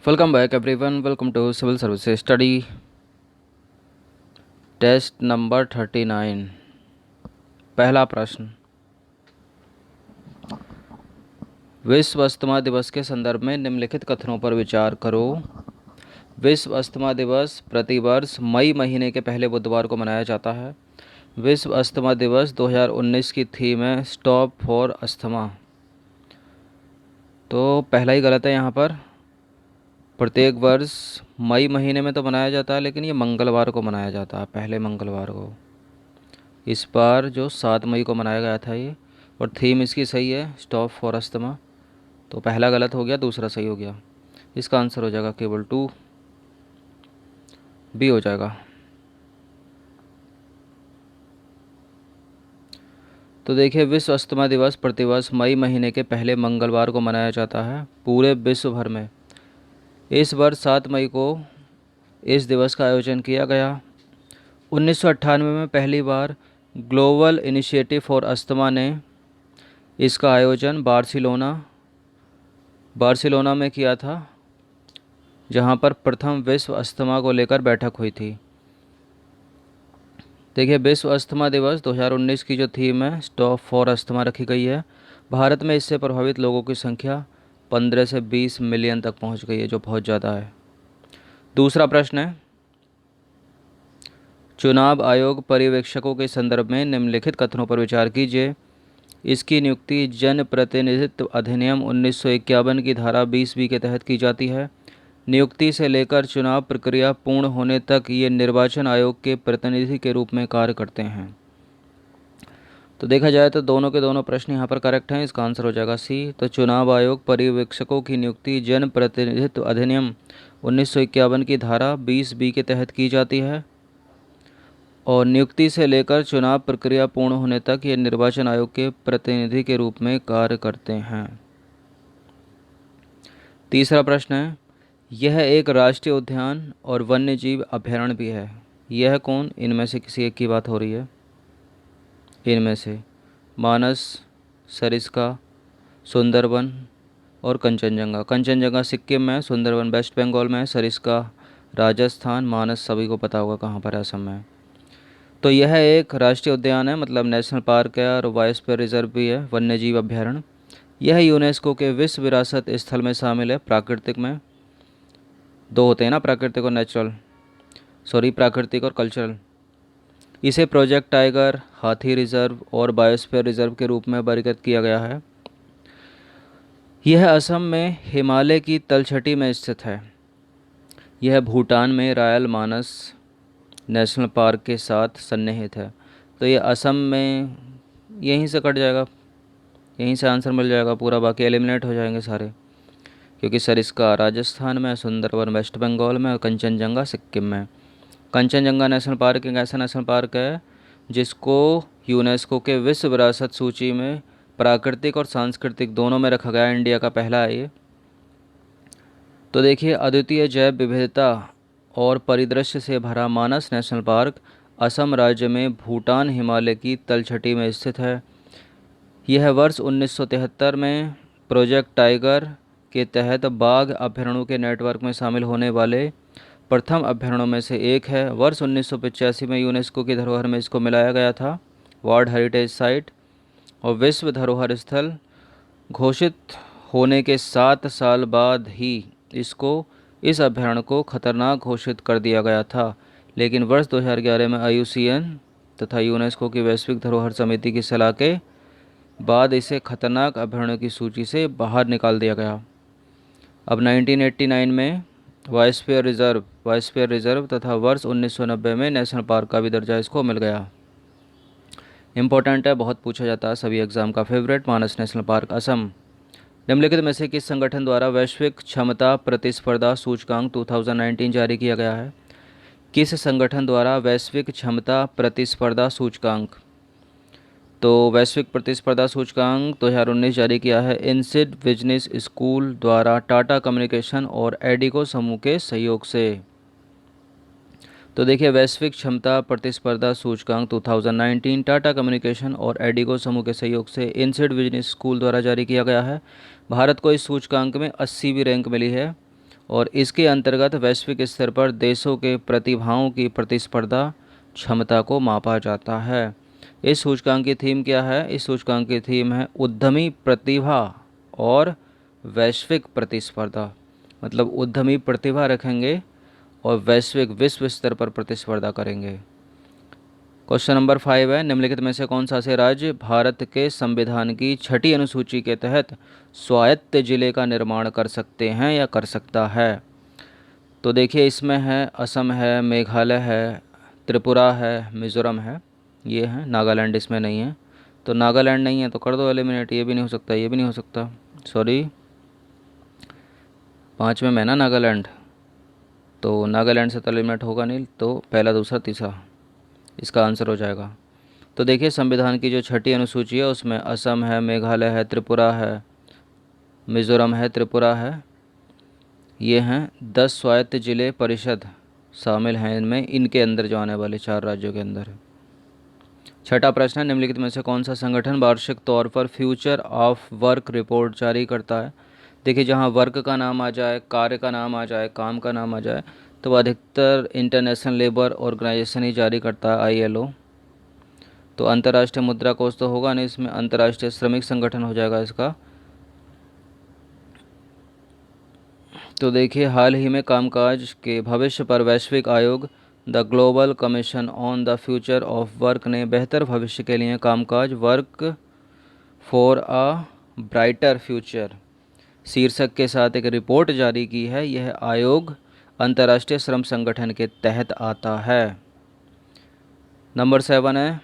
Welcome back everyone. Welcome to civil services study test number 39। पहला प्रश्न, विश्व asthma दिवस के संदर्भ में निम्नलिखित कथनों पर विचार करो। विश्व अस्थमा दिवस प्रतिवर्ष मई महीने के पहले बुधवार को मनाया जाता है। विश्व अस्थमा दिवस 2019 की थीम है स्टॉप फॉर अस्थमा। तो पहला ही गलत है यहाँ पर। प्रत्येक वर्ष मई महीने में तो मनाया जाता है, लेकिन ये मंगलवार को मनाया जाता है, पहले मंगलवार को। इस बार जो 7 मई को मनाया गया था ये, और थीम इसकी सही है स्टॉप फॉर अस्थमा। तो पहला गलत हो गया, दूसरा सही हो गया। इसका आंसर हो जाएगा केवल 2 बी हो जाएगा। तो देखिए, विश्व अस्थमा दिवस प्रतिवर्ष मई महीने के पहले मंगलवार को मनाया जाता है पूरे विश्व भर में। इस वर्ष 7 मई को इस दिवस का आयोजन किया गया। 1998 में पहली बार ग्लोबल इनिशिएटिव फॉर अस्थमा ने इसका आयोजन बार्सिलोना में किया था, जहां पर प्रथम विश्व अस्थमा को लेकर बैठक हुई थी। देखिए, विश्व अस्थमा दिवस 2019 की जो थीम है स्टॉप फॉर अस्थमा रखी गई है। भारत में इससे प्रभावित लोगों की संख्या 15 से 20 मिलियन तक पहुंच गई है, जो बहुत ज़्यादा है। दूसरा प्रश्न है, चुनाव आयोग पर्यवेक्षकों के संदर्भ में निम्नलिखित कथनों पर विचार कीजिए। इसकी नियुक्ति जन प्रतिनिधित्व अधिनियम 1951 की धारा 20B के तहत की जाती है। नियुक्ति से लेकर चुनाव प्रक्रिया पूर्ण होने तक ये निर्वाचन आयोग के प्रतिनिधि के रूप में कार्य करते हैं। तो देखा जाए तो दोनों के दोनों प्रश्न यहाँ पर करेक्ट हैं। इसका आंसर हो जाएगा सी। तो चुनाव आयोग पर्यवेक्षकों की नियुक्ति जन प्रतिनिधित्व अधिनियम 1951 की धारा 20B के तहत की जाती है, और नियुक्ति से लेकर चुनाव प्रक्रिया पूर्ण होने तक ये निर्वाचन आयोग के प्रतिनिधि के रूप में कार्य करते हैं। तीसरा प्रश्न है, यह एक राष्ट्रीय उद्यान और वन्यजीव अभयारण्य भी है। यह कौन? इनमें से किसी एक की बात हो रही है। इनमें से मानस, सरिस्का, सुंदरबन और कंचनजंगा। कंचनजंगा सिक्किम में, सुंदरबन वेस्ट बंगाल में, सरिस्का राजस्थान, मानस सभी को पता होगा कहाँ पर है, असम में। तो यह एक राष्ट्रीय उद्यान है, मतलब नेशनल पार्क है, और बायोस्फीयर रिजर्व भी है, वन्यजीव अभयारण्य। यह यूनेस्को के विश्व विरासत स्थल में शामिल है। प्राकृतिक में दो होते हैं ना, प्राकृतिक और नेचुरल, प्राकृतिक और कल्चरल। इसे प्रोजेक्ट टाइगर, हाथी रिजर्व और बायोस्फीयर रिजर्व के रूप में वर्गीकृत किया गया है। यह असम में हिमालय की तलछटी में स्थित है। यह भूटान में रायल मानस नेशनल पार्क के साथ सन्निहित है। तो ये असम में, यहीं से कट जाएगा, यहीं से आंसर मिल जाएगा पूरा, बाकी एलिमिनेट हो जाएंगे सारे, क्योंकि सरिस्का राजस्थान में, सुंदरबन वेस्ट बंगाल में और कंचनजंगा सिक्किम में। कंचनजंगा नेशनल पार्क एक ऐसा नेशनल पार्क है जिसको यूनेस्को के विश्व विरासत सूची में प्राकृतिक और सांस्कृतिक दोनों में रखा गया है। इंडिया का पहला है ये। तो देखिए, अद्वितीय जैव विविधता और परिदृश्य से भरा मानस नेशनल पार्क असम राज्य में भूटान हिमालय की तलछटी में स्थित है। यह वर्ष 1973 में प्रोजेक्ट टाइगर के तहत बाघ अभयारण्यों के नेटवर्क में शामिल होने वाले प्रथम अभयारण्यों में से एक है। वर्ष 1985 में यूनेस्को की धरोहर में इसको मिलाया गया था, वर्ल्ड हेरिटेज साइट, और विश्व धरोहर स्थल घोषित होने के 7 साल बाद ही इस अभयारण्य को खतरनाक घोषित कर दिया गया था। लेकिन वर्ष 2011 में IUCN तथा यूनेस्को की वैश्विक धरोहर समिति की सलाह के बाद इसे खतरनाक अभयारण्यों की सूची से बाहर निकाल दिया गया। अब 1989 में बायोस्फीयर रिजर्व तथा वर्ष 1990 में नेशनल पार्क का भी दर्जा इसको मिल गया। इम्पोर्टेंट है, बहुत पूछा जाता है, सभी एग्जाम का फेवरेट। मानस नेशनल पार्क असम। निम्नलिखित में से किस संगठन द्वारा वैश्विक क्षमता प्रतिस्पर्धा सूचकांक 2019 जारी किया गया है? किस संगठन द्वारा वैश्विक क्षमता प्रतिस्पर्धा सूचकांक, तो वैश्विक प्रतिस्पर्धा सूचकांक 2019 जारी किया है इनसिड बिजनेस स्कूल द्वारा टाटा कम्युनिकेशन और एडिको समूह के सहयोग से। तो देखिए, वैश्विक क्षमता प्रतिस्पर्धा सूचकांक 2019 टाटा कम्युनिकेशन और एडिको समूह के सहयोग से इनसिड बिजनेस स्कूल द्वारा जारी किया गया है। भारत को इस सूचकांक में 80वीं रैंक मिली है, और इसके अंतर्गत वैश्विक स्तर पर देशों के प्रतिभाओं की प्रतिस्पर्धा क्षमता को मापा जाता है। इस सूचकांक की थीम क्या है? इस सूचकांक की थीम है उद्यमी प्रतिभा और वैश्विक प्रतिस्पर्धा। मतलब उद्यमी प्रतिभा रखेंगे और वैश्विक विश्व स्तर पर प्रतिस्पर्धा करेंगे। क्वेश्चन नंबर 5 है, निम्नलिखित में से कौन सा ऐसे राज्य भारत के संविधान की 6ठी अनुसूची के तहत स्वायत्त जिले का निर्माण कर सकते हैं या कर सकता है? तो देखिए, इसमें है असम है, मेघालय है, त्रिपुरा है, मिज़ोरम है, ये है। नागालैंड इसमें नहीं है, तो नागालैंड नहीं है तो कर दो एलिमिनेट। ये भी नहीं हो सकता, ये भी नहीं हो सकता, सॉरी। 5 में ना नागालैंड, तो नागालैंड से तो एलिमिनेट होगा नहीं, तो पहला, दूसरा, तीसरा इसका आंसर हो जाएगा। तो देखिए, संविधान की जो 6ठी अनुसूची है उसमें असम है, मेघालय है, त्रिपुरा है, मिज़ोरम है, त्रिपुरा है, ये हैं 10 स्वायत्त जिले परिषद शामिल हैं इनमें, इनके अंदर जो आने वाले 4 राज्यों के अंदर है। छठा प्रश्न है, निम्नलिखित में से कौन सा संगठन वार्षिक तौर पर फ्यूचर ऑफ वर्क रिपोर्ट जारी करता है? देखिए, जहाँ वर्क का नाम आ जाए, कार्य का नाम आ जाए, काम का नाम आ जाए, तो अधिकतर इंटरनेशनल लेबर ऑर्गेनाइजेशन ही जारी करता है, ILO। तो अंतर्राष्ट्रीय मुद्रा कोष तो होगा नहीं इसमें, अंतर्राष्ट्रीय श्रमिक संगठन हो जाएगा इसका। तो देखिए, हाल ही में कामकाज के भविष्य पर वैश्विक आयोग the global commission on the future of work ने बेहतर भविष्य के लिए कामकाज work for a brighter future शीर्षक के साथ एक रिपोर्ट जारी की है। यह आयोग अंतर्राष्ट्रीय श्रम संगठन के तहत आता है। नंबर 7 है,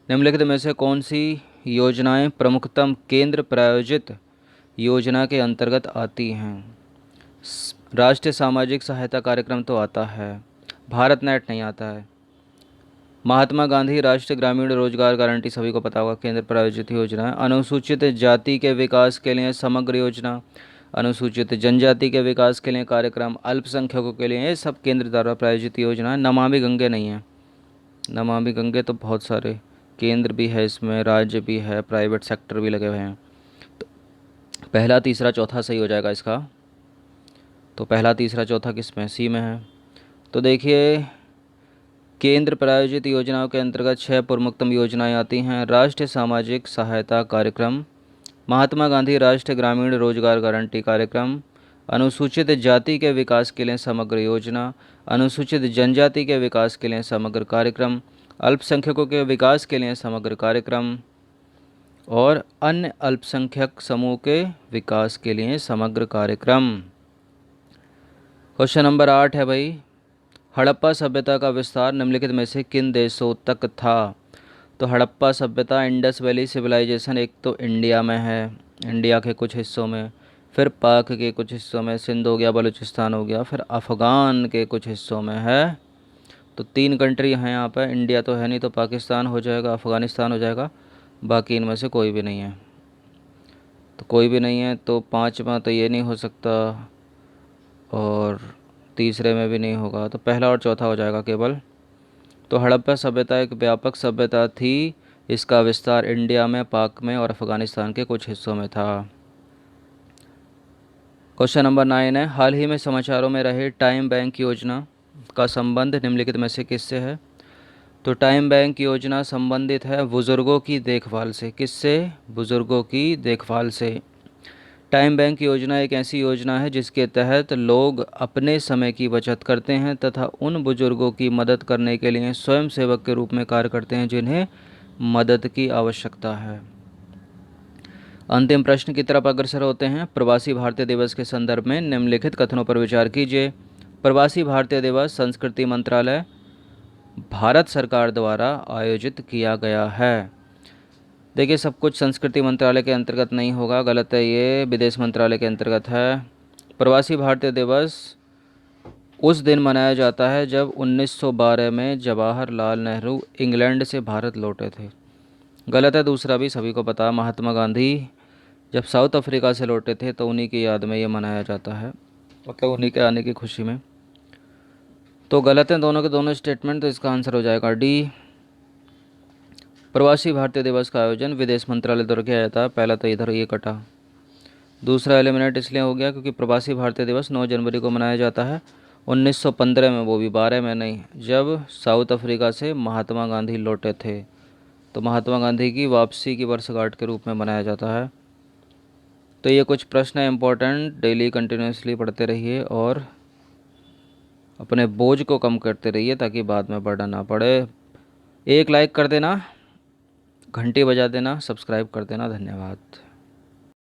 निम्नलिखित में से कौन सी योजनाएं प्रमुखतम केंद्र प्रायोजित योजना के अंतर्गत आती हैं? राष्ट्रीय सामाजिक सहायता कार्यक्रम तो आता है, भारत नेट नहीं आता है। महात्मा गांधी राष्ट्रीय ग्रामीण रोजगार गारंटी सभी को पता होगा, केंद्र प्रायोजित योजना है। अनुसूचित जाति के विकास के लिए समग्र योजना, अनुसूचित जनजाति के विकास के लिए कार्यक्रम, अल्पसंख्यकों के लिए, ये सब केंद्र द्वारा प्रायोजित योजना है। नमामि गंगे नहीं है, नमामि गंगे तो बहुत सारे केंद्र भी है इसमें, राज्य भी है, प्राइवेट सेक्टर भी लगे हुए हैं। तो पहला, तीसरा, चौथा सही हो जाएगा इसका। तो पहला, तीसरा, चौथा किस में? सी में है। तो देखिए, केंद्र प्रायोजित योजनाओं के अंतर्गत 6 प्रमुखतम योजनाएं आती हैं। राष्ट्रीय सामाजिक सहायता कार्यक्रम, महात्मा गांधी राष्ट्रीय ग्रामीण रोजगार गारंटी कार्यक्रम, अनुसूचित जाति के विकास के लिए समग्र योजना, अनुसूचित जनजाति के विकास के लिए समग्र कार्यक्रम, अल्पसंख्यकों के विकास के लिए समग्र कार्यक्रम और अन्य अल्पसंख्यक समूह के विकास के लिए समग्र कार्यक्रम। क्वेश्चन नंबर 8 है भाई, हड़प्पा सभ्यता का विस्तार निम्नलिखित में से किन देशों तक था? तो हड़प्पा सभ्यता, इंडस वैली सिविलाइजेशन, एक तो इंडिया में है, इंडिया के कुछ हिस्सों में, फिर पाक के कुछ हिस्सों में, सिंध हो गया, बलूचिस्तान हो गया, फिर अफ़गान के कुछ हिस्सों में है। तो 3 कंट्री हैं यहाँ पर, इंडिया तो है नहीं, तो पाकिस्तान हो जाएगा, अफ़गानिस्तान हो जाएगा, बाकी इनमें से कोई भी नहीं है। तो कोई भी नहीं है, तो 5वां तो ये नहीं हो सकता और तीसरे में भी नहीं होगा, तो पहला और चौथा हो जाएगा केवल। तो हड़प्पा सभ्यता एक व्यापक सभ्यता थी, इसका विस्तार इंडिया में, पाक में और अफ़गानिस्तान के कुछ हिस्सों में था। क्वेश्चन नंबर 9 है, हाल ही में समाचारों में रहे टाइम बैंक योजना का संबंध निम्नलिखित में से किससे है? तो टाइम बैंक योजना संबंधित है बुज़ुर्गों की देखभाल से। किससे? बुज़ुर्गों की देखभाल से। टाइम बैंक योजना एक ऐसी योजना है जिसके तहत लोग अपने समय की बचत करते हैं तथा उन बुजुर्गों की मदद करने के लिए स्वयं सेवक के रूप में कार्य करते हैं जिन्हें मदद की आवश्यकता है। अंतिम प्रश्न की तरफ अग्रसर होते हैं। प्रवासी भारतीय दिवस के संदर्भ में निम्नलिखित कथनों पर विचार कीजिए। प्रवासी भारतीय दिवस संस्कृति मंत्रालय, भारत सरकार द्वारा आयोजित किया गया है। देखिए, सब कुछ संस्कृति मंत्रालय के अंतर्गत नहीं होगा, गलत है, ये विदेश मंत्रालय के अंतर्गत है। प्रवासी भारतीय दिवस उस दिन मनाया जाता है जब 1912 में जवाहरलाल नेहरू इंग्लैंड से भारत लौटे थे। गलत है, दूसरा भी सभी को पता। महात्मा गांधी जब साउथ अफ्रीका से लौटे थे तो उन्हीं की याद में ये मनाया जाता है, मतलब उन्हीं के आने की खुशी में। तो गलत हैं दोनों के दोनों स्टेटमेंट, तो इसका आंसर हो जाएगा डी। प्रवासी भारतीय दिवस का आयोजन विदेश मंत्रालय द्वारा किया जाता है। पहला तो इधर ये कटा। दूसरा एलिमिनेट इसलिए हो गया क्योंकि प्रवासी भारतीय दिवस 9 जनवरी को मनाया जाता है 1915 में, वो भी 12 में नहीं, जब साउथ अफ्रीका से महात्मा गांधी लौटे थे। तो महात्मा गांधी की वापसी की वर्षगांठ के रूप में मनाया जाता है। तो ये कुछ प्रश्न है इम्पोर्टेंट, डेली कंटिन्यूसली पढ़ते रहिए और अपने बोझ को कम करते रहिए ताकि बाद में पढ़ना ना पड़े। एक लाइक कर देना, घंटी बजा देना, सब्सक्राइब कर देना। धन्यवाद।